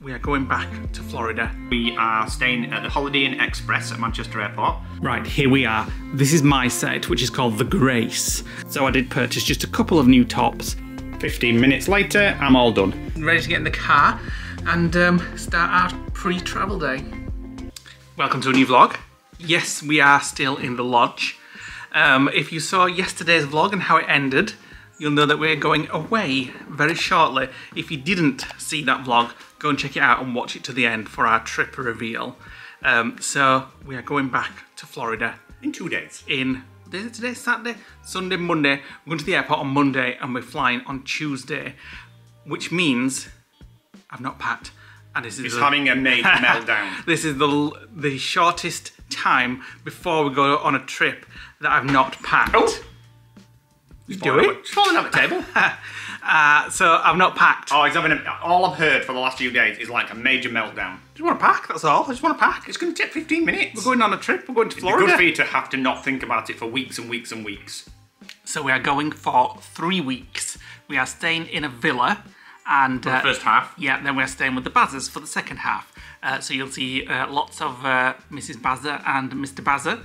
We are going back to Florida. We are staying at the Holiday Inn Express at Manchester Airport. Right, here we are. This is my set, which is called The Grace. So I did purchase just a couple of new tops. 15 minutes later, I'm all done. Ready to get in the car and start our pre-travel day. Welcome to a new vlog. Yes, we are still in the lodge. If you saw yesterday's vlog and how it ended, you'll know that we're going away very shortly. If you didn't see that vlog, go and check it out and watch it to the end for our trip reveal. So we are going back to Florida. In 2 days. Today's Saturday, Sunday, Monday. We're going to the airport on Monday and we're flying on Tuesday, which means I've not packed. And this is having a major meltdown. This is the shortest time before we go on a trip that I've not packed. Oh! You do it? It's falling off the table. So I've not packed. Oh, he's having all I've heard for the last few days is like a major meltdown. I just want to pack, that's all. I just want to pack. It's going to take 15 minutes. We're going on a trip, we're going to Florida. It's good for you to have to not think about it for weeks and weeks and weeks. So we are going for 3 weeks. We are staying in a villa. And for the first half. Yeah, then we're staying with the Bazzers for the second half. So you'll see lots of Mrs. Bazzer and Mr. Bazzer,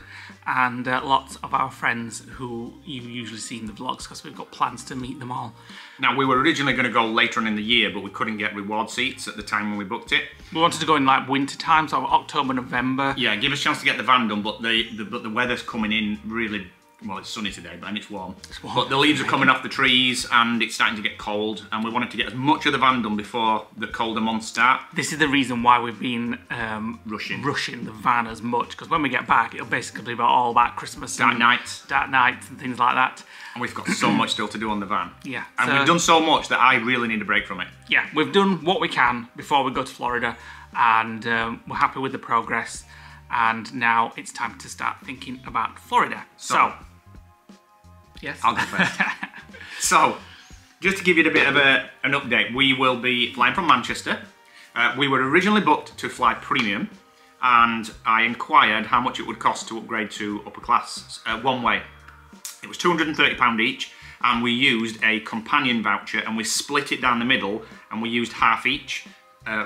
and lots of our friends who you usually see in the vlogs because we've got plans to meet them all. Now, we were originally going to go later on in the year, but we couldn't get reward seats at the time when we booked it. We wanted to go in like winter time, so October, November. Yeah, give us a chance to get the van done, but the weather's coming in really. Well, it's sunny today, but it's warm. But the leaves are coming off the trees and it's starting to get cold, and we wanted to get as much of the van done before the colder months start. This is the reason why we've been rushing the van as much, because when we get back, it'll basically be all about Christmas. Dark nights and things like that. And we've got so much still to do on the van. Yeah. And we've done so much that I really need a break from it. Yeah, we've done what we can before we go to Florida, and we're happy with the progress. And now it's time to start thinking about Florida. So yes, I'll go first. So, just to give you a bit of an update, we will be flying from Manchester. We were originally booked to fly premium, and I inquired how much it would cost to upgrade to upper class one way. It was £230 each, and we used a companion voucher, and we split it down the middle, and we used half each.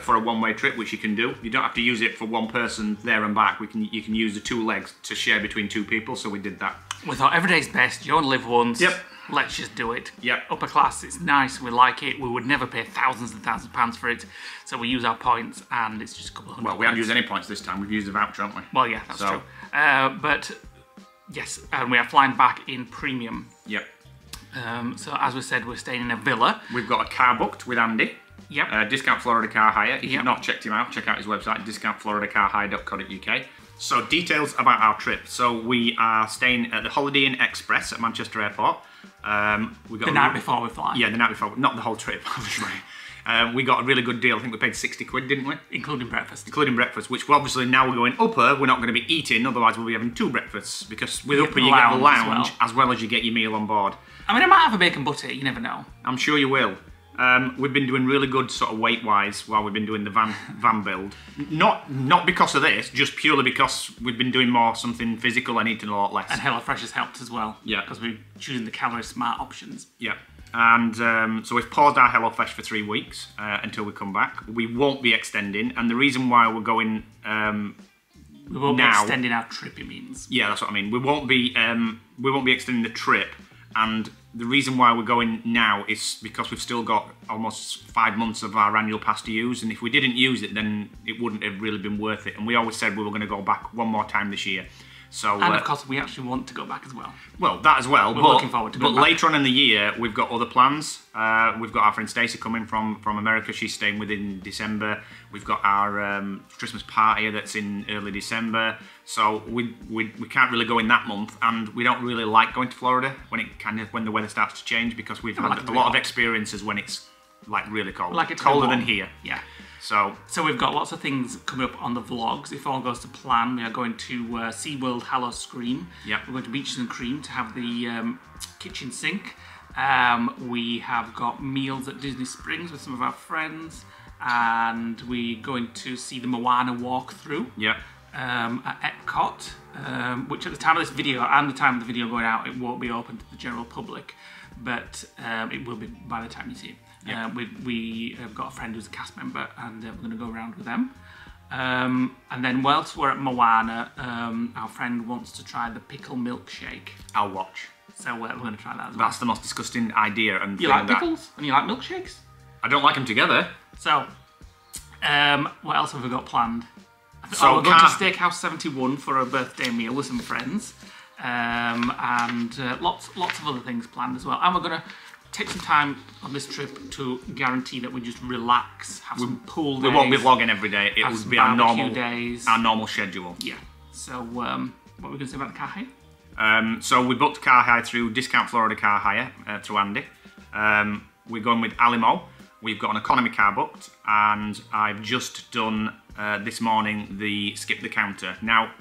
For a one-way trip, which you can do. You don't have to use it for one person there and back. You can use the 2 legs to share between 2 people, so we did that. We thought every day's best, you only live once. Yep. Let's just do it. Yep. Upper class, it's nice, we like it. We would never pay thousands and thousands of pounds for it. So we use our points, and it's just a couple of hundred. Well, we haven't used any points this time. We've used a voucher, haven't we? Well, yeah, that's true. But yes, and we are flying back in premium. Yep. So as we said, we're staying in a villa. We've got a car booked with Andy. Yep. Discount Florida Car Hire. If you've not checked him out, check out his website, discountfloridacarhire.co.uk. So, details about our trip. So, we are staying at the Holiday Inn Express at Manchester Airport. We got the night before we fly. Yeah, the night before. Not the whole trip, obviously. We got a really good deal. I think we paid 60 quid, didn't we? Including breakfast. Including breakfast, which obviously now we're going upper, we're not going to be eating, otherwise we'll be having 2 breakfasts, because with upper you get a lounge as well as you get your meal on board. I mean, I might have a bacon butter, you never know. I'm sure you will. We've been doing really good sort of weight-wise while we've been doing the van build. Not because of this, just purely because we've been doing something physical and eating a lot less. And HelloFresh has helped as well. Yeah. Because we're choosing the calorie smart options. Yeah. And so we've paused our HelloFresh for 3 weeks until we come back. We won't be extending, and the reason why we're going we won't be extending our trip, it means. Yeah, that's what I mean. We won't be extending the trip, and the reason why we're going now is because we've still got almost 5 months of our annual pass to use, and if we didn't use it, then it wouldn't have really been worth it. And we always said we were going to go back one more time this year. So, and of course, we actually want to go back as well. Well, that as well. We're looking forward to going back. But later on in the year, we've got other plans. We've got our friend Stacey coming from America. She's staying within December. We've got our Christmas party that's in early December. So we can't really go in that month, and we don't really like going to Florida when the weather starts to change, because we've had a lot of experiences when it's like really cold. Like it's colder than here. Yeah. So we've got lots of things coming up on the vlogs. If all goes to plan, we are going to SeaWorld Hallow Scream. Yep. We're going to Beaches and Cream to have the kitchen sink. We have got meals at Disney Springs with some of our friends, and we're going to see the Moana walkthrough. Yep. At Epcot, which at the time of this video and the time of the video going out, it won't be open to the general public, but it will be by the time you see it. Yeah. We have got a friend who's a cast member, and we're going to go around with them. And then whilst we're at Moana, our friend wants to try the pickle milkshake. I'll watch. So we're going to try that as well. That's the most disgusting idea. And you like pickles? And you like milkshakes? I don't like them together. So, what else have we got planned? So we're going to Steakhouse 71 for a birthday meal with some friends. And lots of other things planned as well. And we're going to take some time on this trip to guarantee that we just relax, have some pool days. We won't be vlogging every day. It will be our normal schedule. Yeah. So, what are we going to say about the car hire? So we booked car hire through Discount Florida Car Hire through Andy. We're going with Alimo. We've got an economy car booked, and I've just done this morning the skip the counter. Now,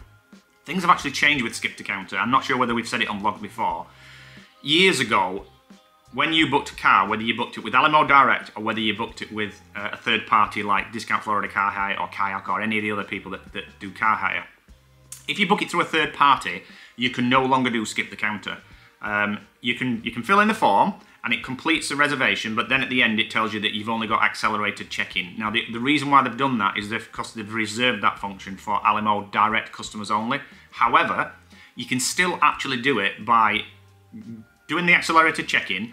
things have actually changed with skip the counter. I'm not sure whether we've said it on vlog before. Years ago, when you booked a car, whether you booked it with Alimo Direct or whether you booked it with a third party like Discount Florida Car Hire or Kayak or any of the other people that do car hire, if you book it through a third party, you can no longer do skip the counter. You can fill in the form and it completes the reservation, but then at the end it tells you that you've only got accelerated check-in. Now the reason why they've done that is because they've reserved that function for Alimo Direct customers only. However, you can still actually do it by doing the accelerated check-in,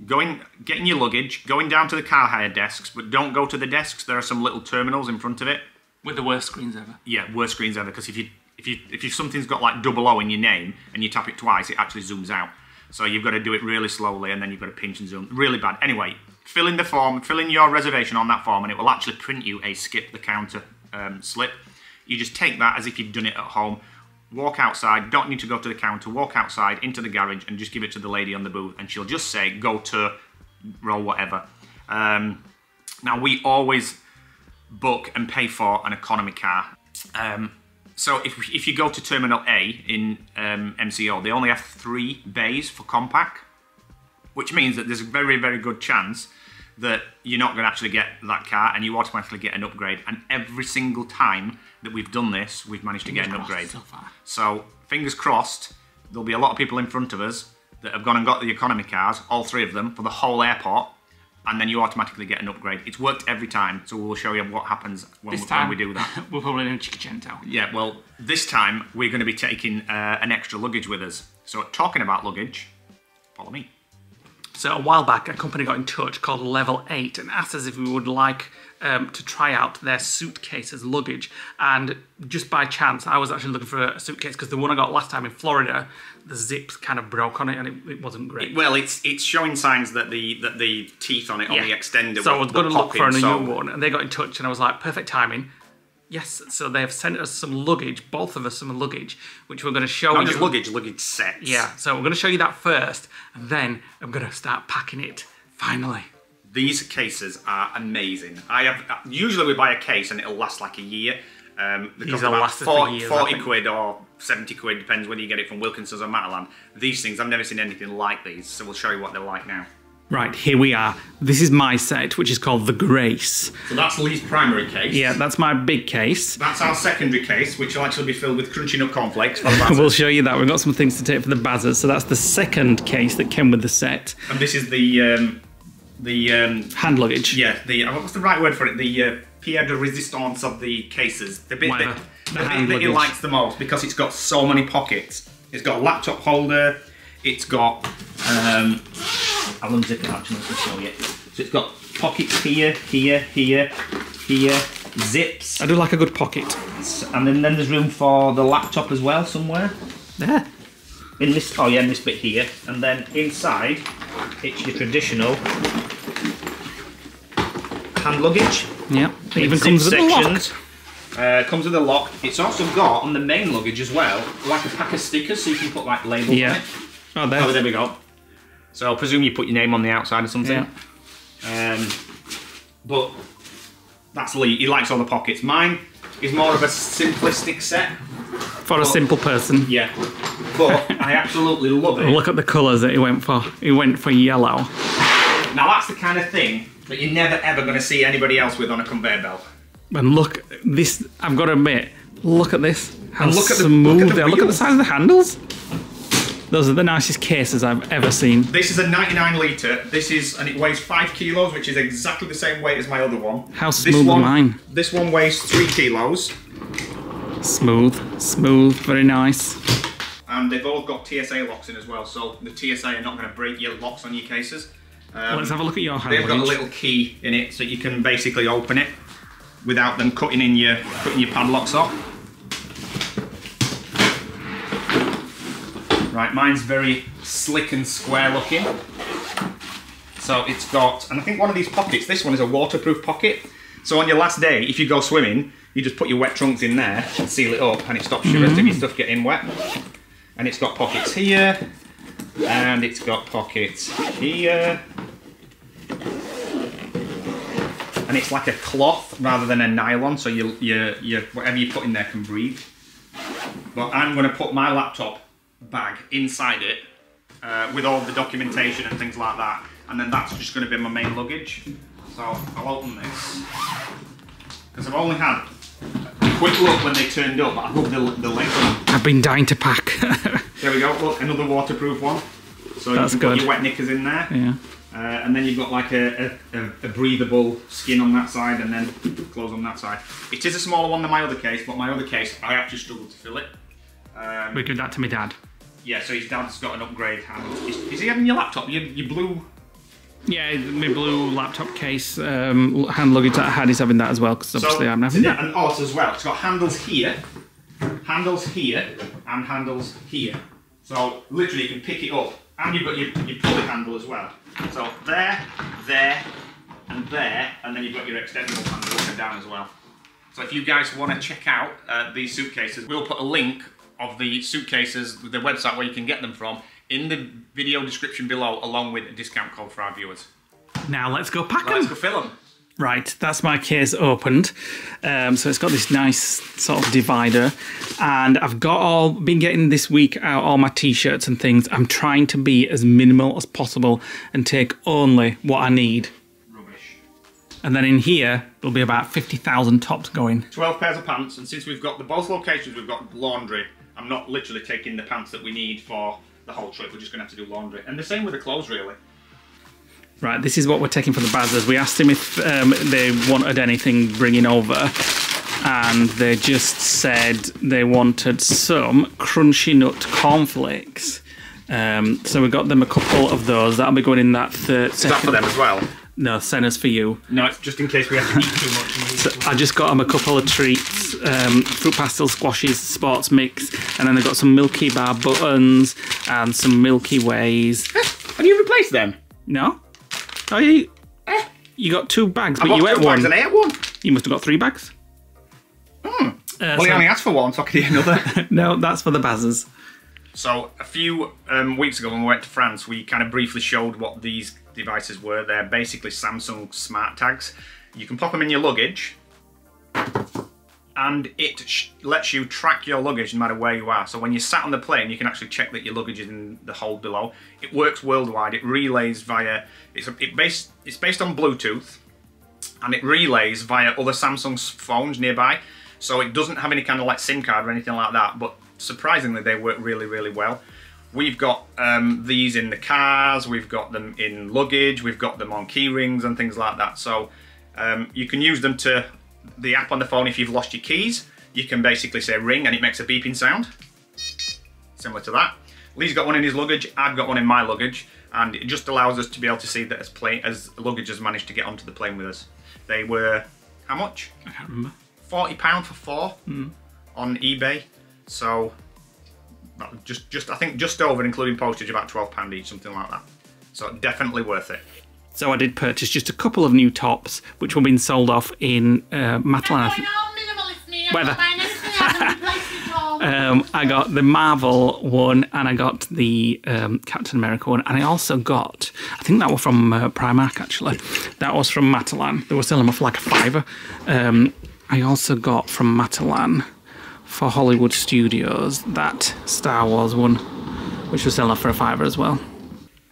getting your luggage, going down to the car hire desks, but don't go to the desks. There are some little terminals in front of it. With the worst screens ever. Yeah, worst screens ever, because if something's got like 00 in your name and you tap it twice, it actually zooms out. So you've got to do it really slowly and then you've got to pinch and zoom. Really bad. Anyway, fill in the form, fill in your reservation on that form, and it will actually print you a skip the counter slip. You just take that as if you've done it at home, walk outside, don't need to go to the counter, walk outside into the garage and just give it to the lady on the booth and she'll just say, go to row whatever. Now we always book and pay for an economy car. So if you go to Terminal A in MCO, they only have 3 bays for compact, which means that there's a very, very good chance that you're not going to actually get that car and you automatically get an upgrade. And every single time that we've done this, we've managed to get an upgrade. So fingers crossed, there'll be a lot of people in front of us that have gone and got the economy cars, all 3 of them, for the whole airport, and then you automatically get an upgrade. It's worked every time, so we'll show you what happens when we do that. We're probably doing Chiquicento. Yeah, well, this time we're going to be taking an extra luggage with us. So talking about luggage, follow me. So a while back, a company got in touch called Level 8 and asked us if we would like to try out their suitcase as luggage. And just by chance, I was actually looking for a suitcase because the one I got last time in Florida, the zips kind of broke on it and it wasn't great. Well, it's showing signs that the teeth on it on the extender. So I was going to look for a new one, and they got in touch, and I was like, perfect timing. Yes, so they have sent us some luggage, both of us some luggage, which we're going to show you. Not just luggage sets. Yeah, so we're going to show you that first, and then I'm going to start packing it, finally. These cases are amazing. Usually we buy a case and it'll last like a year. Because about 40 quid or 70 quid, depends whether you get it from Wilkinson's or Matalan. These things, I've never seen anything like these, so we'll show you what they're like now. Right, here we are. This is my set, which is called the Grace. So that's Leigh's primary case. Yeah, that's my big case. That's our secondary case, which will actually be filled with crunchy nut cornflakes for the We'll show you that. We've got some things to take for the Bazzers. So that's the second case that came with the set. And this is the hand luggage. Yeah, what's the right word for it? The pied de resistance of the cases. The bit that he likes the most because it's got so many pockets. It's got a laptop holder. It's got I'll unzip it actually to show you. So it's got pockets here, here, here, here, zips. I do like a good pocket. And then there's room for the laptop as well somewhere. There. In this, in this bit here. And then inside, it's your traditional hand luggage. Yeah. It even comes with a lock. Comes with a lock. It's also got on the main luggage as well, like a pack of stickers, so you can put like labels on it. Oh, there we go. So I presume you put your name on the outside or something. Yeah. But that's Leigh. He likes all the pockets. Mine is more of a simplistic set. For a simple person. Yeah. But I absolutely love it. Look at the colours that he went for. He went for yellow. Now that's the kind of thing that you're never ever going to see anybody else with on a conveyor belt. And look, this, I've got to admit, look at this. How and look at smooth they are. Look at the size of the handles. Those are the nicest cases I've ever seen. This is a 99 litre. And it weighs 5 kilos, which is exactly the same weight as my other one. How smooth are mine? This one weighs 3 kilos. Smooth, very nice. And they've all got TSA locks in as well, so the TSA are not going to break your locks on your cases. Let's have a look at your hand They've got a little key in it, so you can basically open it without them cutting your padlocks off. Right, mine's very slick and square looking. So it's got, and I think one of these pockets, this one is a waterproof pocket. So on your last day, if you go swimming, you just put your wet trunks in there and seal it up, and it stops your rest of your stuff getting wet. And it's got pockets here, and it's got pockets here. And it's like a cloth rather than a nylon, so whatever you put in there can breathe. But I'm going to put my laptop bag inside it with all the documentation and things like that, and then that's just going to be my main luggage. So I'll open this because I've only had a quick look when they turned up, but I love the length of them. I've been dying to pack. There we go, look, another waterproof one. So that's you can good. put your wet knickers in there. Yeah. And then you've got like a breathable skin on that side and then clothes on that side. It is a smaller one than my other case, but my other case, I actually struggled to fill it. We did that to my dad. Yeah, so his dad's got an upgrade hand. Is he having your laptop? Your blue? Yeah, my blue laptop case, hand luggage that I had is having that as well, because obviously I'm having that. And also as well, it's got handles here, and handles here. So literally you can pick it up, and you've got your pulley handle as well. So there, and then you've got your extendable handle up and down as well. So if you guys want to check out these suitcases, we'll put a link of the suitcases, the website where you can get them from, in the video description below, along with a discount code for our viewers. Now let's go pack them. Let's go fill them. Right, that's my case opened. So it's got this nice sort of divider, and I've been getting this week out all my t-shirts and things. I'm trying to be as minimal as possible and take only what I need. Rubbish. And then in here, there'll be about 50,000 tops going. 12 pairs of pants, and since we've got both locations, we've got laundry. I'm not literally taking the pants that we need for the whole trip. We're just going to have to do laundry. And the same with the clothes, really. Right, this is what we're taking for the Bazzers. We asked them if they wanted anything bringing over, and they just said they wanted some Crunchy Nut cornflakes. So we got them a couple of those. That'll be going in that third. Is that for them as well? No, Senna's for you. No, it's just in case we have to eat too much. So I just got them a couple of treats, fruit pastel squashes, sports mix, and then they've got some Milky Bar buttons and some Milky Ways. Have you replaced them? No? Oh, you got 2 bags, but you ate one. And I ate one. You must have got 3 bags. Well, he only asked for one, so I could eat another. No, that's for the Bazzers. So a few weeks ago when we went to France, we kind of briefly showed what these devices were. They're basically Samsung smart tags. You can pop them in your luggage, and it lets you track your luggage no matter where you are. So when you're sat on the plane, you can actually check that your luggage is in the hold below. It works worldwide. It relays via, it's based on Bluetooth, and it relays via other Samsung phones nearby. So it doesn't have any kind of like SIM card or anything like that, but surprisingly they work really, really well. We've got these in the cars, we've got them in luggage, we've got them on key rings and things like that. So you can use them to, the app on the phone, if you've lost your keys, you can basically say ring and it makes a beeping sound, similar to that. Lee's got one in his luggage, I've got one in my luggage, and it just allows us to be able to see that as luggage has managed to get onto the plane with us. They were, how much? I can't remember. £40 for 4 on eBay. So I think just over, including postage, about £12 each, something like that. So definitely worth it. So I did purchase just a couple of new tops, which were being sold off in Matalan. I got the Marvel one, and I got the Captain America one, and I also got, I think that was from Primark actually. That was from Matalan. They were selling them for like £5. I also got from Matalan for Hollywood Studios that Star Wars one, which was selling for £5 as well.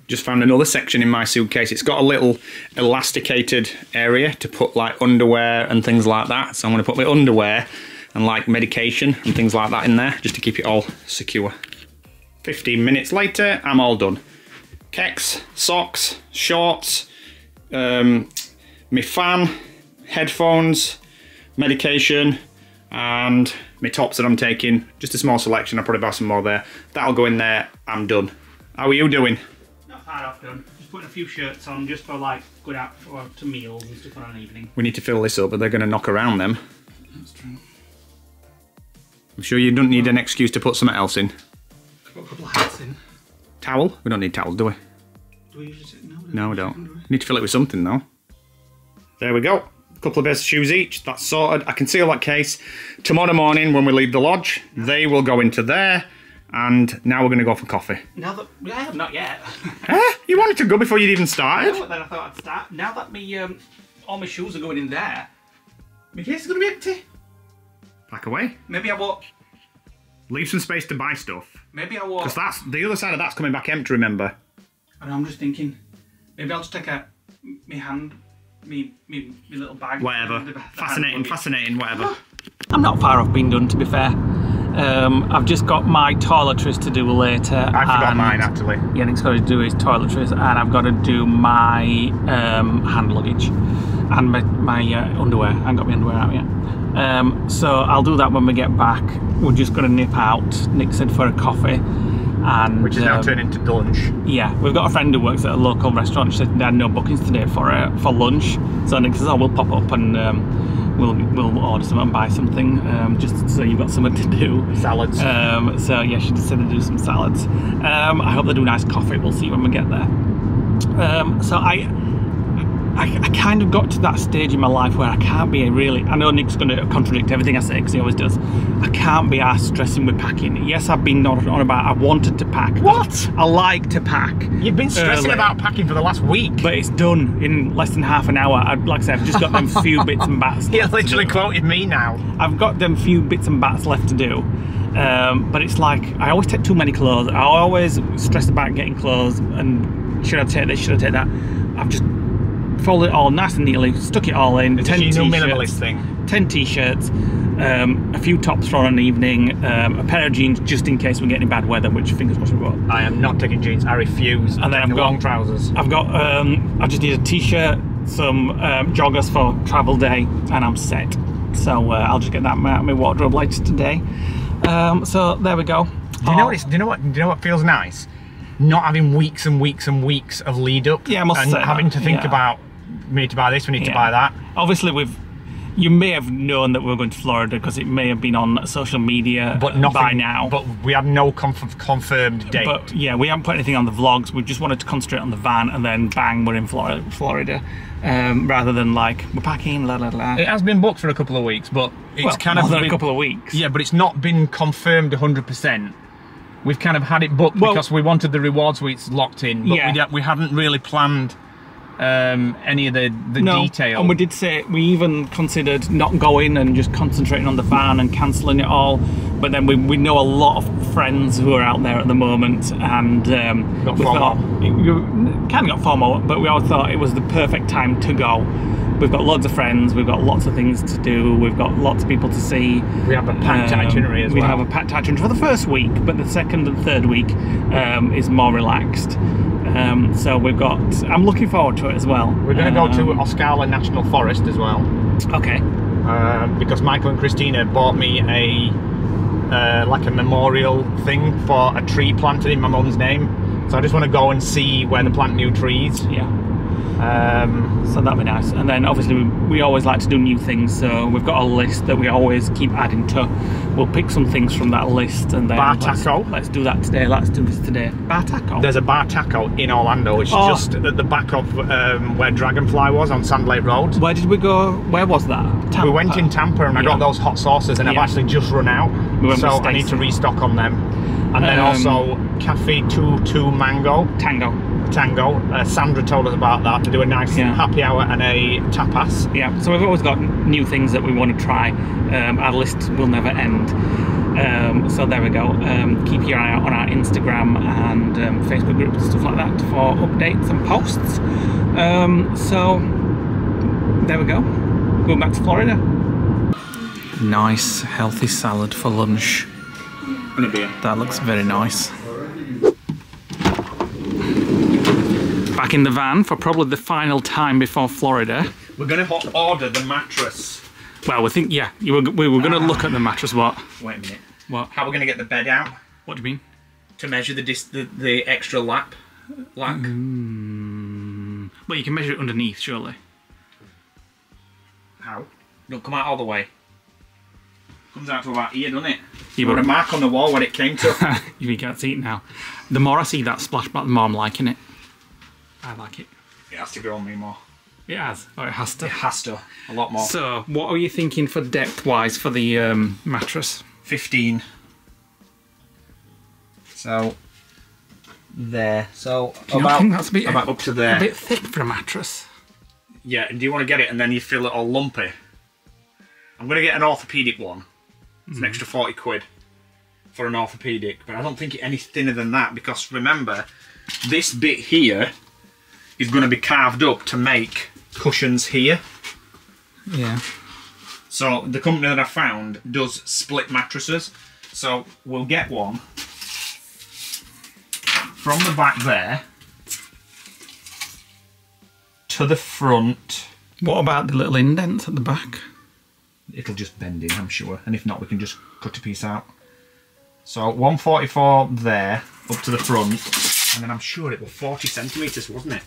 Just found another section in my suitcase. It's got a little elasticated area to put like underwear and things like that. So I'm going to put my underwear and like medication and things like that in there, just to keep it all secure. 15 minutes later, I'm all done. Keks, socks, shorts, my fan, headphones, medication, and my tops that I'm taking. Just a small selection, I'll probably buy some more there. That'll go in there, I'm done. How are you doing? Not far off done. Just putting a few shirts on just for like going out to meals and stuff on an evening. We need to fill this up, but they're going to knock around them. That's true. I'm sure you don't need an excuse to put something else in. I've got a couple of hats in. Towel? We don't need towels, do we? Do we usually say no? No, we don't. Need to fill it with something though. There we go. A couple of pairs of shoes each. That's sorted. I can seal that case. Tomorrow morning when we leave the lodge, they will go into there. And now we're going to go for coffee. Now that... Yeah, not yet. You wanted to go before you'd even started? But then I thought I'd start. Now that all my shoes are going in there, my case is going to be empty. Pack away. Maybe I won't... Leave some space to buy stuff. Maybe I won't... Because that's the other side of that's coming back empty, remember? And I'm just thinking, maybe I'll just take me little bag. Whatever. Fascinating, whatever. I'm not far off being done, to be fair. I've just got my toiletries to do later. I forgot mine, actually. Yeah, Nick's got to do his toiletries, and I've got to do my hand luggage and my underwear. I haven't got my underwear out yet. So I'll do that when we get back. We're just going to nip out, Nick said, for a coffee. And, which is now turned into lunch. Yeah, we've got a friend who works at a local restaurant. She said they had no bookings today for lunch. So Nick says, "Oh, we'll pop up and we'll order something and buy something, just so you've got something to do." Salads. So yeah, she just said to do some salads. I hope they do nice coffee. We'll see when we get there. So I kind of got to that stage in my life where I can't be really... I know Nick's going to contradict everything I say because he always does. I can't be arsed stressing with packing. Yes, I've been on about I wanted to pack. What? I like to pack. You've been stressing about packing for the last week. But it's done in less than half an hour. Like I said, I've just got them few bits and bats. He literally quoted me now. I've got them few bits and bats left to do. But it's like, I always take too many clothes. I always stress about getting clothes and should I take this, should I take that? I've just folded it all nice and neatly, stuck it all in. 10 t-shirts, minimalist thing. 10 t-shirts, a few tops for an evening, a pair of jeans just in case we get any bad weather, which fingers crossed we won't. I am not taking jeans, I refuse. And then I've got long trousers. I've got, I just need a t-shirt, some joggers for travel day, and I'm set. So I'll just get that out of my wardrobe later today. So there we go. Do you know what feels nice? Not having weeks and weeks and weeks of lead up. Yeah, I must say having to think about, we need to buy this, we need to buy that. Obviously, you may have known that we were going to Florida because it may have been on social media by now. But we had no confirmed date. But yeah, we haven't put anything on the vlogs. We just wanted to concentrate on the van, and then bang, we're in Florida. Rather than like, we're packing, la la la. It has been booked for a couple of weeks, but it's kind of a couple of weeks. Yeah, but it's not been confirmed 100%. We've kind of had it booked because we wanted the reward suites locked in, but we hadn't really planned any of the detail. And we did say, we even considered not going and just concentrating on the van and cancelling it all, but then we know a lot of friends who are out there at the moment, and got we thought, kind of got FOMO, but we all thought it was the perfect time to go. We've got loads of friends, we've got lots of things to do, we've got lots of people to see. We have a packed itinerary as well. We have a packed itinerary for the first week, but the second and third week is more relaxed. So we've got, I'm looking forward to it as well. We're going to go to Osceola National Forest as well. Okay. Because Michael and Christina bought me like a memorial thing for a tree planted in my mum's name. So I just want to go and see where they plant new trees. Yeah. So that'd be nice. And then obviously we always like to do new things, so we've got a list that we always keep adding to. We'll pick some things from that list and then Bar Taco. Let's do that today, let's do this today. Bar Taco? There's a Bar Taco in Orlando. It's just at the back of where Dragonfly was on Sand Lake Road. Where did we go? Where was that? Tampa. We went in Tampa and I got those hot sauces and I've actually just run out. So I need to restock on them. And then also Cafe 22 Mango. Tango. Sandra told us about that, to do a nice happy hour and a tapas. Yeah, so we've always got new things that we want to try. Our list will never end. So there we go. Keep your eye out on our Instagram and Facebook groups and stuff like that for updates and posts. So there we go. Going back to Florida. Nice healthy salad for lunch. And a beer. That looks very nice. back in the van for probably the final time before Florida. We're going to order the mattress. Well, we think, yeah, we were going to look at the mattress. What? Wait a minute. What? How are we going to get the bed out? What do you mean? To measure the extra lack. Well, you can measure it underneath, surely. How? Don't come out all the way. Comes out to about here, doesn't it? You got a mark on the wall when it came to. You can't see it now. The more I see that splashback, the more I'm liking it. I like it. It has to grow on me more. It has. Oh, it has to. It has to. A lot more. So, what are you thinking for depth-wise for the mattress? 15. So, there. So, I think that's a bit, about up to there. A bit thick for a mattress. Yeah, and do you want to get it and then you feel it all lumpy? I'm going to get an orthopaedic one. It's an extra 40 quid for an orthopaedic, but I don't think it's any thinner than that because remember, this bit here is going to be carved up to make cushions here. Yeah. So the company that I found does split mattresses, so we'll get one from the back there to the front. What about the little indents at the back? It'll just bend in, I'm sure, and if not we can just cut a piece out. So 144 there, up to the front, and then I'm sure it was 40 centimetres, wasn't it?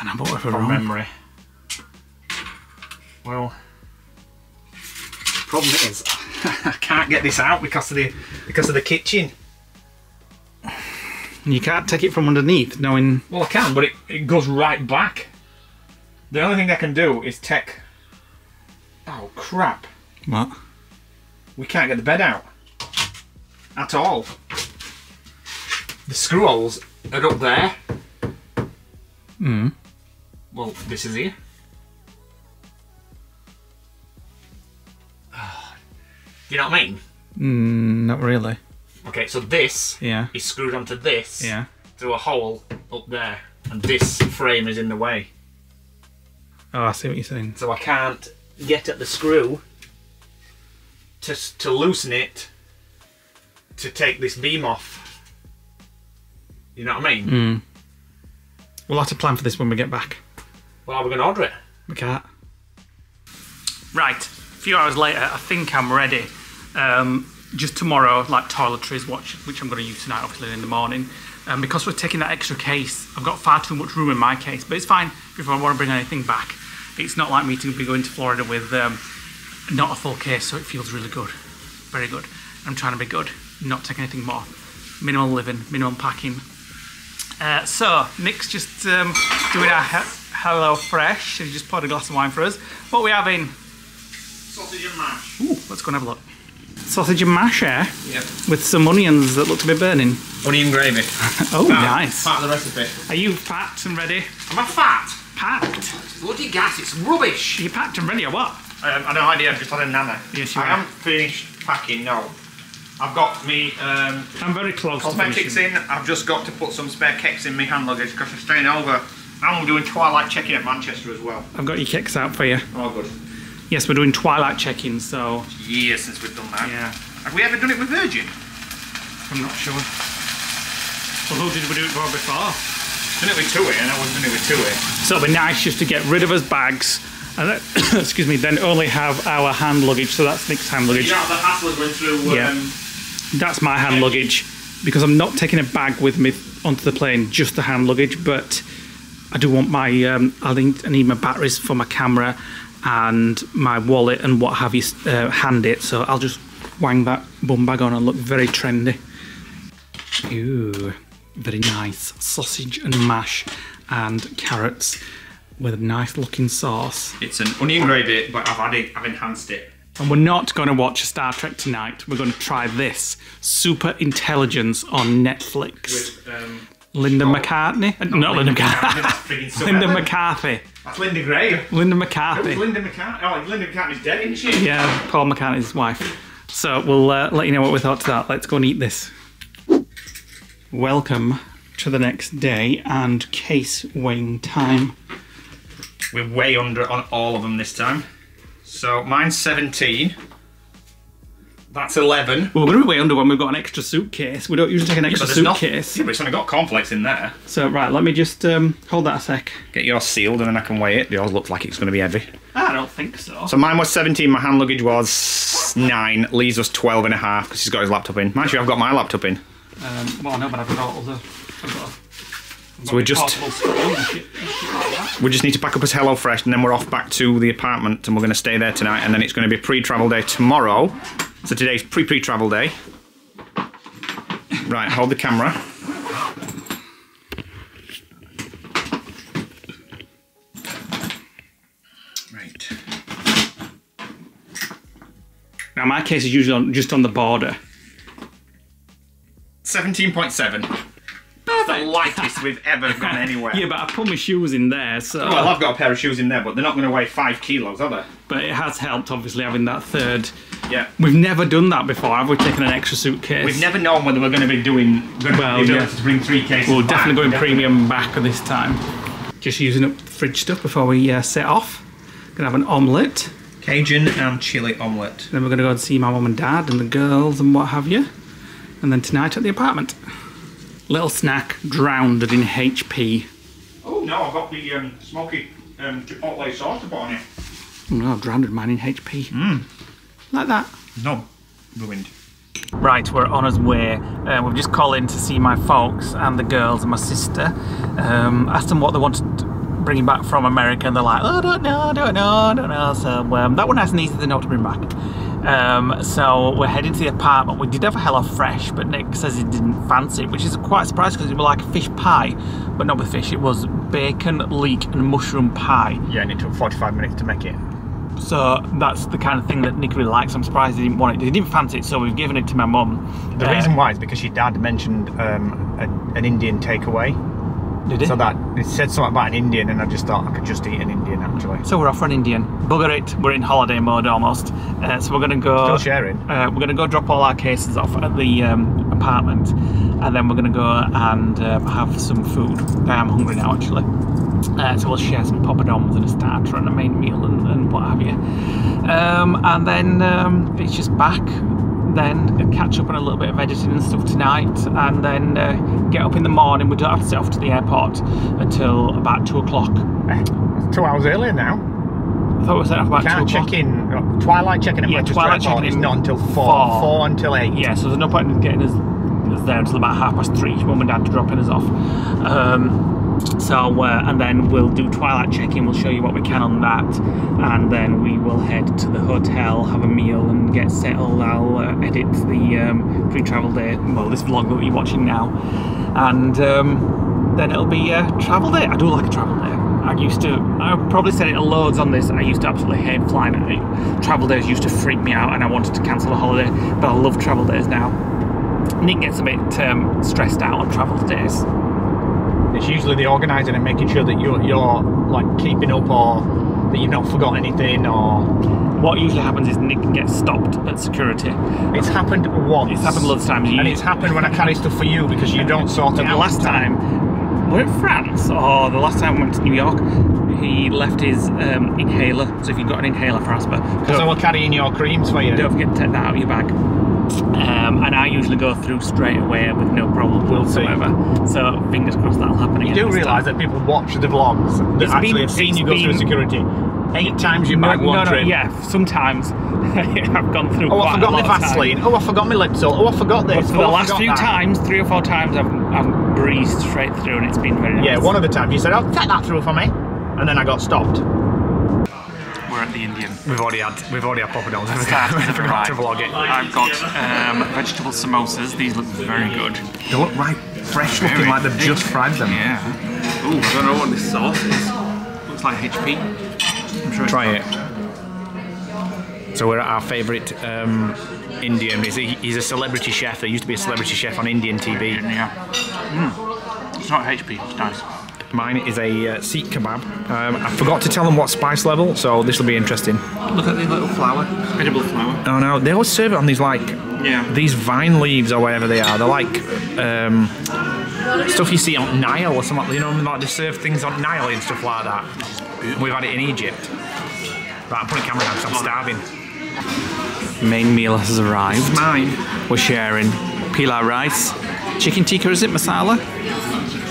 And I bought it from memory. Well, problem is, I can't get this out because of the kitchen. You can't take it from underneath, knowing... Well, I can, but it goes right back. The only thing I can do is take... Oh, crap. What? We can't get the bed out. At all. The screw holes are up there. Well, this is here. Do you know what I mean? Not really. Okay, so this is screwed onto this through a hole up there, and this frame is in the way. Oh, I see what you're saying. So I can't get at the screw to loosen it to take this beam off. You know what I mean? We'll have to plan for this when we get back. Well, are we going to order it? We can't. Right, a few hours later, I think I'm ready. Just tomorrow, like toiletries, which I'm going to use tonight, obviously, in the morning. Because we're taking that extra case, I've got far too much room in my case, but it's fine if I want to bring anything back. It's not like me to be going to Florida with not a full case, so it feels really good. Very good. I'm trying to be good, not take anything more. Minimal living, minimum packing. So, Nick's just doing our Hello Fresh. He just poured a glass of wine for us. What are we having? Sausage and mash. Ooh, let's go and have a look. Sausage and mash, eh? Yep. With some onions that look to be burning. Onion gravy. Oh, nice. Part of the recipe. Are you packed and ready? Am I fat? Packed? It's bloody gas, it's rubbish. Are you packed and ready or what? I have no idea, I've just had a nana. Yes, you I are. haven't finished packing, no. I've got me I'm very close cosmetics to finishing. in. I've just got to put some spare keks in my hand luggage because I'm staying over. And we're doing Twilight check-in at Manchester as well. I've got your kicks out for you. Oh, good. Yes, we're doing Twilight check-in, so... Years since we've done that. Yeah. Have we ever done it with Virgin? I'm not sure. Well, who did we do it for before? Done it with TUI, and I was doing it with TUI. So it'll be nice just to get rid of us bags, and then, excuse me, then only have our hand luggage, so that's Nick's hand luggage. You don't have the hassle of going through... Yeah. That's my hand luggage, because I'm not taking a bag with me onto the plane, just the hand luggage, but I do want my, I need my batteries for my camera and my wallet and what have you hand it, so I'll just wang that bum bag on and look very trendy. Ooh, very nice. Sausage and mash and carrots with a nice looking sauce. It's an onion gravy, but I've enhanced it. And we're not going to watch Star Trek tonight. We're going to try this, Super Intelligence on Netflix. With, Linda McCartney? Not Linda McCartney. That's Linda McCarthy. That's Linda Gray. Linda McCarthy. It was Linda McCartney. Oh, Linda McCartney's dead, isn't she? Yeah, Paul McCartney's wife. So we'll let you know what we thought to that. Let's go and eat this. Welcome to the next day and case weighing time. We're way under on all of them this time. So mine's 17. That's 11. Well, we're going to be way under when we've got an extra suitcase. We don't usually take an extra suitcase. Yeah, but it's only got cornflakes in there. So, right, let me just hold that a sec. Get yours sealed and then I can weigh it. Yours looks like it's going to be heavy. I don't think so. So mine was 17, my hand luggage was 9, Lee's was 12 and a half because he's got his laptop in. Mind you, I've got my laptop in. Well, no, but I've got all the... So we just need to pack up as HelloFresh and then we're off back to the apartment and we're going to stay there tonight and then it's going to be a pre-travel day tomorrow. So today's pre-travel day. Right, hold the camera. Right. Now my case is usually just on the border. 17.7. That's the lightest we've ever gone anywhere. Yeah, but I put my shoes in there, so... Well, I've got a pair of shoes in there, but they're not going to weigh 5 kilos, are they? But it has helped, obviously, having that third. Yeah. We've never done that before, have we? Taken an extra suitcase? We've never known whether we're going to be doing... to bring 3 cases. We're definitely going premium back this time. Just using up the fridge stuff before we set off. Gonna have an omelette. Cajun and chili omelette. Then we're gonna go and see my mum and dad and the girls and what have you. And then tonight at the apartment. Little snack drowned in HP. Oh no, I've got the smoky chipotle sauce to put on it. Oh no, I've drowned mine in HP. Like that. No, ruined. Right, we're on our way. We've just called in to see my folks and the girls and my sister. Asked them what they wanted bringing back from America and they're like, oh, don't know. So that was nice and easy to know to bring back. So we're heading to the apartment. We did have a HelloFresh, but Nick says he didn't fancy it, which is quite surprising because it was like a fish pie, but not with fish. It was bacon, leek and mushroom pie. Yeah, and it took 45 minutes to make it. So that's the kind of thing that Nick really likes. I'm surprised he didn't want it. He didn't fancy it, so we've given it to my mum. The reason why is because your dad mentioned an Indian takeaway. Did it? So that it said something about an Indian, and I just thought I could just eat an Indian actually. So we're off for an Indian. Bugger it, we're in holiday mode almost. So we're gonna go. Still sharing. We're gonna go drop all our cases off at the apartment, and then we're gonna go and have some food. I am hungry now actually. So we'll share some poppadoms and a starter and a main meal and what have you. And then it's just back. Then catch up on a little bit of editing and stuff tonight, and then get up in the morning. We don't have to set off to the airport until about 2 o'clock. 2 hours earlier now. I thought we set off about 2 o'clock. Can't check in. Twilight checking in. Yeah, Twilight checking in. It's not until 4. 4 until 8. Yeah, so there's no point in getting us there until about 3:30. Mum and Dad dropping us off. And then we'll do Twilight check-in, we'll show you what we can on that, and then we will head to the hotel, have a meal and get settled. I'll edit the pre-travel day, well this vlog that you're watching now, and then it'll be a travel day. I do like a travel day. I've probably said it loads on this, I used to absolutely hate flying. Travel days used to freak me out and I wanted to cancel the holiday, but I love travel days now. Nick gets a bit stressed out on travel days. It's usually the organising and making sure that you're like keeping up, or that you've not forgot anything, or... What usually happens is Nick gets stopped at security. It's happened once. It's happened loads of times. And it's happened when I carry stuff for you because you don't sort it out. The last time, we're in France, or the last time we went to New York, he left his inhaler. So if you've got an inhaler for asthma... Because I will carry in your creams for you. Don't forget to take that out of your bag. And I usually go through straight away with no problem whatsoever. So fingers crossed that'll happen again. You do realise that people watch the vlogs that actually have seen you go through security. 8 times you bag one trip. Yeah, sometimes I've gone through quite a lot. Oh, I forgot my Vaseline. Oh, I forgot my Lipsil. Oh, I forgot this. But for the last few times, 3 or 4 times, I've breezed straight through and it's been very nice. Yeah, one of the times you said, "Oh, take that through for me," and then I got stopped. We're at the Indian. We've already had poppadoms. I forgot to vlog it. I've got vegetable samosas. These look very good. They look right fresh looking, like they've just fried them. Yeah. Ooh, I don't know what this sauce is. Looks like HP. I'm sure. Try it. So we're at our favourite Indian. He's a celebrity chef. There used to be a celebrity chef on Indian TV. Yeah. It's not HP. It's nice. Mine is a Sikh kebab. I forgot to tell them what spice level, so this will be interesting. Look at the little flower, edible flower. Oh no, they always serve it on these these vine leaves or whatever they are. They're like stuff you see on Nile or something. You know, like they serve things on Nile and stuff like that. We've had it in Egypt. Right, I'm putting a camera down because I'm starving. Main meal has arrived. It's mine. We're sharing pilau rice, chicken tikka, is it masala?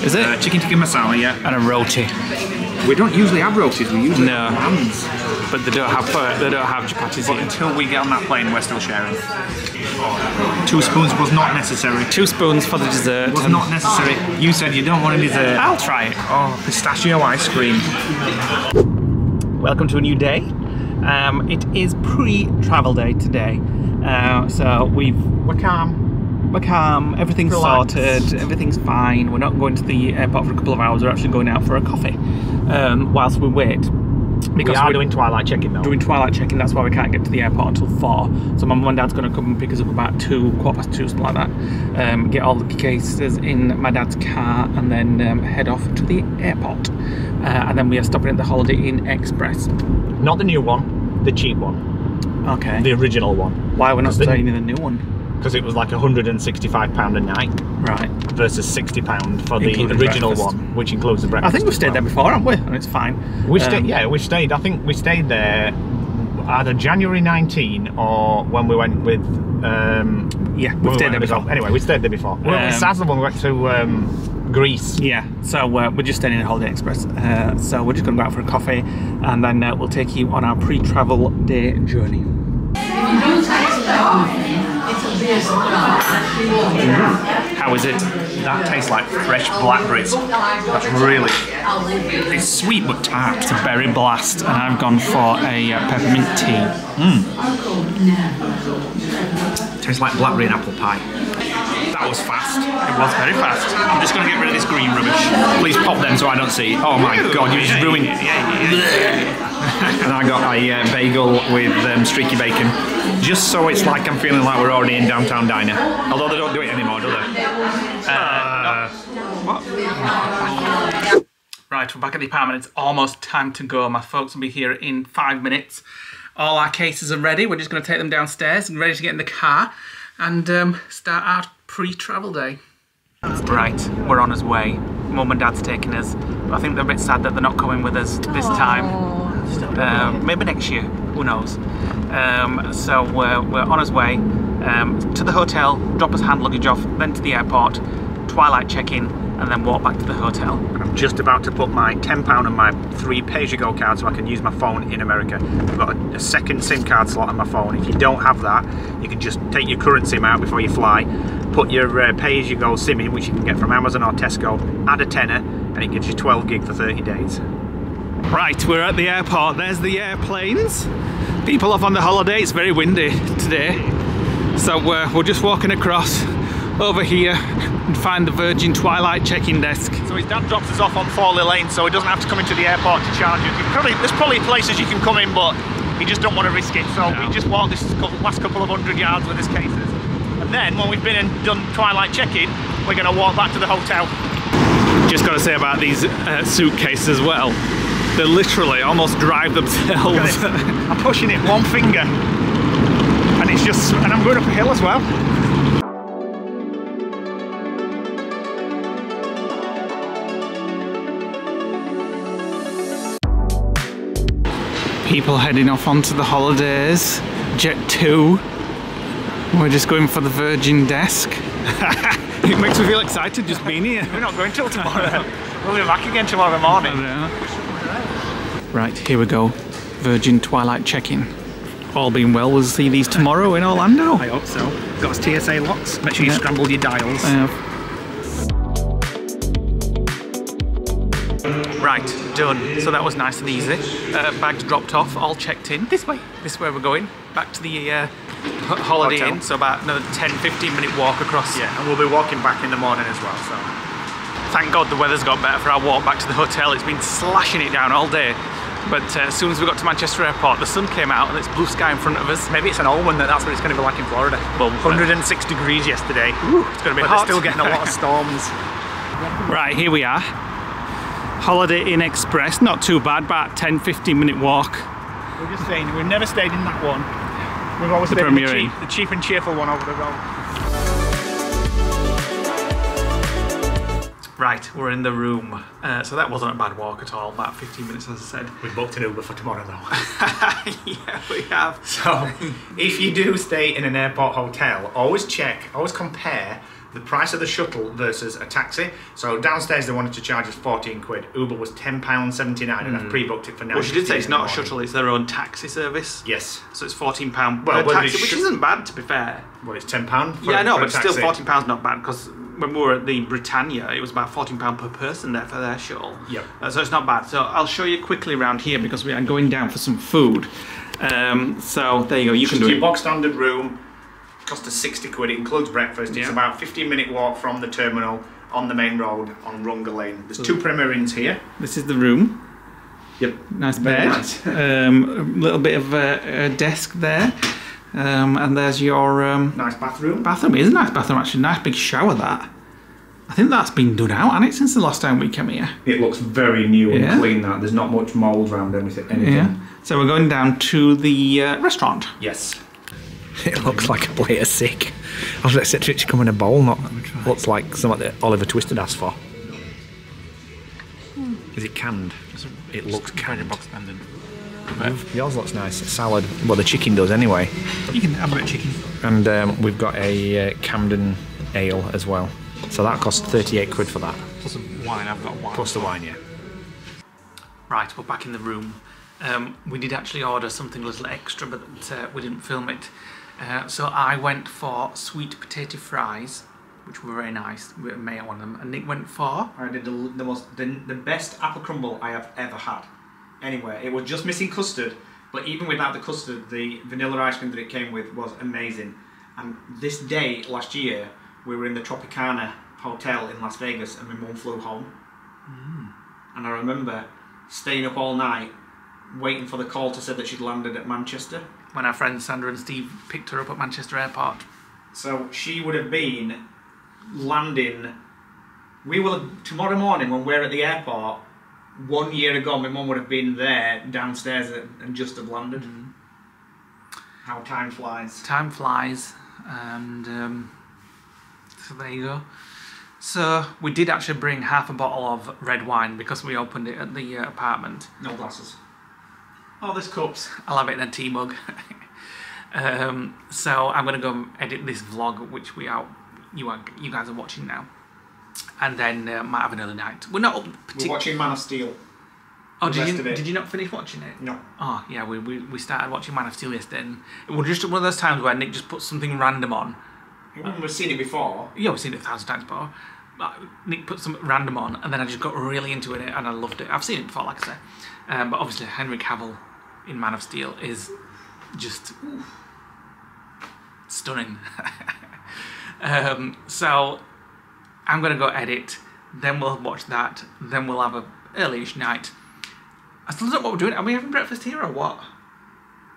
Is it? Chicken tikka masala, yeah. And a roti. We don't usually have rotis, we usually have lambs. But they don't have chapatis But here. until we get on that plane, we're still sharing. 2 spoons was not necessary. 2 spoons for the dessert. Was not necessary. You said you don't want a dessert. I'll try it. Oh, pistachio ice cream. Welcome to a new day. It is pre-travel day today. So we're calm, everything's Relax. sorted, everything's fine. We're not going to the airport for a couple of hours, we're actually going out for a coffee whilst we wait. Because we're doing Twilight check-in though. Doing Twilight check-in, that's why we can't get to the airport until 4. So my mum and dad's going to come and pick us up about 2, 2:15, something like that. Get all the cases in my dad's car and then head off to the airport. And then we are stopping at the Holiday Inn Express. Not the new one, the cheap one. Okay. The original one. Why we're not staying in the new one? Because it was like £165 a night. Right. Versus £60 for the Including original breakfast. one, which includes the breakfast. I think we've stayed there before, haven't we? And it's fine. We stayed, yeah, we stayed. I think we stayed there either January 19 or when we went with. Yeah, we've stayed there before. Anyway, we stayed there before. We went with Sazza when we went to Greece. Yeah, so we're just staying in the Holiday Express. So we're just going to go out for a coffee and then we'll take you on our pre-travel day journey. How is it? That tastes like fresh blackberries. That's really. It's sweet but tart. It's a berry blast, and I've gone for a peppermint tea. Tastes like blackberry and apple pie. That was fast. It was very fast. I'm just going to get rid of this green rubbish. Please pop them so I don't see it. Oh my god, you just ruined it. And I got a bagel with streaky bacon. Just so it's like I'm feeling like we're already in Downtown Diner. Although they don't do it anymore, do they? What? Right, we're back at the apartment. It's almost time to go. My folks will be here in 5 minutes. All our cases are ready. We're just going to take them downstairs and ready to get in the car and start our pre-travel day. Right, we're on our way. Mum and Dad's taking us. But I think they're a bit sad that they're not coming with us this time. Maybe next year, who knows. So we're on our way to the hotel, drop us hand luggage off, then to the airport, Twilight check-in, and then walk back to the hotel. I'm just about to put my £10 on my 3 pay-as-you-go card so I can use my phone in America. I've got a second SIM card slot on my phone. If you don't have that, you can just take your current SIM out before you fly, put your pay-as-you-go SIM in, which you can get from Amazon or Tesco, add a tenner, and it gives you 12 gig for 30 days. Right, we're at the airport. There's the airplanes. People off on the holiday. It's very windy today. So we're just walking across over here and find the Virgin Twilight check-in desk. So his dad drops us off on Thorley Lane so he doesn't have to come into the airport to charge you. There's probably places you can come in, but he just don't want to risk it. So we just walked this last couple of 100 yards with his cases. And then when we've been and done Twilight check-in, we're going to walk back to the hotel. Just got to say about these suitcases as well. They literally almost drive themselves. I'm pushing it one finger, and it's just, and I'm going up a hill as well. People heading off onto the holidays. Jet 2. We're just going for the Virgin desk. It makes me feel excited just being here. We're not going till tomorrow. We'll be back again tomorrow morning. Right, here we go. Virgin Twilight check-in. All being well, we'll see these tomorrow in Orlando. I hope so. Got TSA locks. Make sure you scramble your dials. I have. Right, done. So that was nice and easy. Bags dropped off, all checked in. This way we're going. Back to the Holiday Hotel. Inn. So about another 10-15 minute walk across. Yeah, and we'll be walking back in the morning as well. So thank God the weather's got better for our walk back to the hotel. It's been slashing it down all day. But as soon as we got to Manchester Airport, the sun came out and it's blue sky in front of us. maybe it's an omen that's what it's going to be like in Florida. Well, 106 degrees yesterday. Ooh, it's going to be hot. They're still getting a lot of storms. Right, here we are. Holiday Inn Express, not too bad, about 10-15 minute walk. We're just saying, we've never stayed in that one. We've always The stayed in Premier Inn. the cheap and cheerful one over the road. Right, we're in the room. So that wasn't a bad walk at all, about 15 minutes as I said. We booked an Uber for tomorrow though. Yeah, we have. So, if you do stay in an airport hotel, always compare the price of the shuttle versus a taxi. So downstairs they wanted to charge us 14 quid. Uber was £10.79 and I've pre-booked it for now. Well, she did say it's not a shuttle, it's their own taxi service. Yes. So it's £14 per taxi, which isn't bad to be fair. Well, it's £10 for yeah, I know, for but still £14 not bad, because when we were at the Britannia, it was about £14 per person there for their shuttle. Yep. So it's not bad. So I'll show you quickly around here because we are going down for some food. So there you go, you can do it. Your box standard room, cost us 60 quid, it includes breakfast. It's about a 15-minute walk from the terminal on the main road on Runga Lane. There's 2 Premier Inns here. This is the room. Yep. Nice bed. Nice. A little bit of a desk there. And there's your nice bathroom. Bathroom. It is a nice bathroom actually. Nice big shower that. I think that's been done out, hasn't it, since the last time we came here? It looks very new and clean. That there's not much mould around anything. Yeah. So we're going down to the restaurant. Yes. It looks like a plate of sick. I was expecting it to come in a bowl, not looks like something that Oliver Twisted asked for. Is it canned? It looks canned. Box standard. Yours looks nice. A salad. Well, the chicken does anyway. You can have a bit of chicken. And we've got a Camden ale as well. So that cost 38 quid for that. Plus the wine, I've got wine. Plus the wine, yeah. Right, we're back in the room. We did actually order something a little extra, but we didn't film it. So I went for sweet potato fries, which were very nice, with mayo on them, and Nick went for... I did the best apple crumble I have ever had. Anyway, it was just missing custard, but even without the custard, the vanilla ice cream that it came with was amazing. And this day, last year, we were in the Tropicana Hotel in Las Vegas, and my mum flew home. And I remember staying up all night, waiting for the call to say that she'd landed at Manchester. When our friends Sandra and Steve picked her up at Manchester Airport. So she would have been landing... We will, tomorrow morning when we're at the airport, 1 year ago my mum would have been there downstairs and just have landed. How time flies. Time flies, and so there you go. So we did actually bring half a bottle of red wine because we opened it at the apartment. No glasses. Oh, there's cups. I'll have it in a tea mug. So I'm going to go edit this vlog, which you guys are watching now, and then might have another night. We're not up. We're watching Man of Steel. Oh, did you not finish watching it? No. Oh yeah, we started watching Man of Steel yesterday, and it was just one of those times where Nick just put something random on. We've seen it before. Yeah, we've seen it 1,000 times before. But Nick put something random on, and then I just got really into it, and I loved it. I've seen it before, like I say. But obviously, Henry Cavill in Man of Steel is just stunning. So I'm going to go edit, then we'll watch that, then we'll have a early-ish night. I still don't know what we're doing. Are we having breakfast here or what?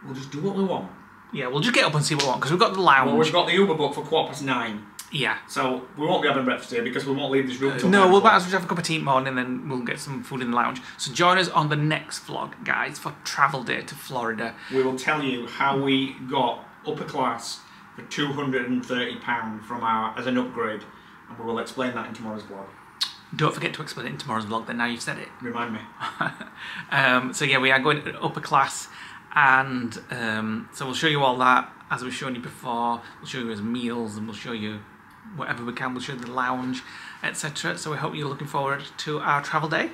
We'll just do what we want. Yeah, we'll just get up and see what we want, because we've got the lounge. Well, we've got the Uber book for 9:15. Yeah. So we won't be having breakfast here because we won't leave this room till no, 9 we'll o'clock. might as well have a cup of tea in the morning, and then we'll get some food in the lounge. So join us on the next vlog, guys, for travel day to Florida. We will tell you how we got upper class for £230 from as an upgrade, and we will explain that in tomorrow's vlog. Don't forget to explain it in tomorrow's vlog, then now you've said it. Remind me. So yeah, we are going to upper class, and so we'll show you all that as we've shown you before. We'll show you his meals, and we'll show you whatever we can. We'll show you the lounge, etc. So we hope you're looking forward to our travel day.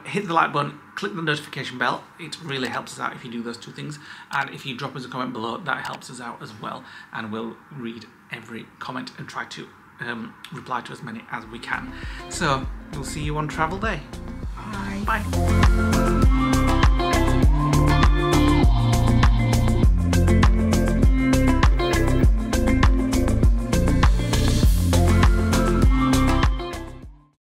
Hit the like button, click the notification bell. It really helps us out if you do those two things. And if you drop us a comment below, that helps us out as well. And we'll read every comment and try to reply to as many as we can. So we'll see you on travel day. Bye. Bye.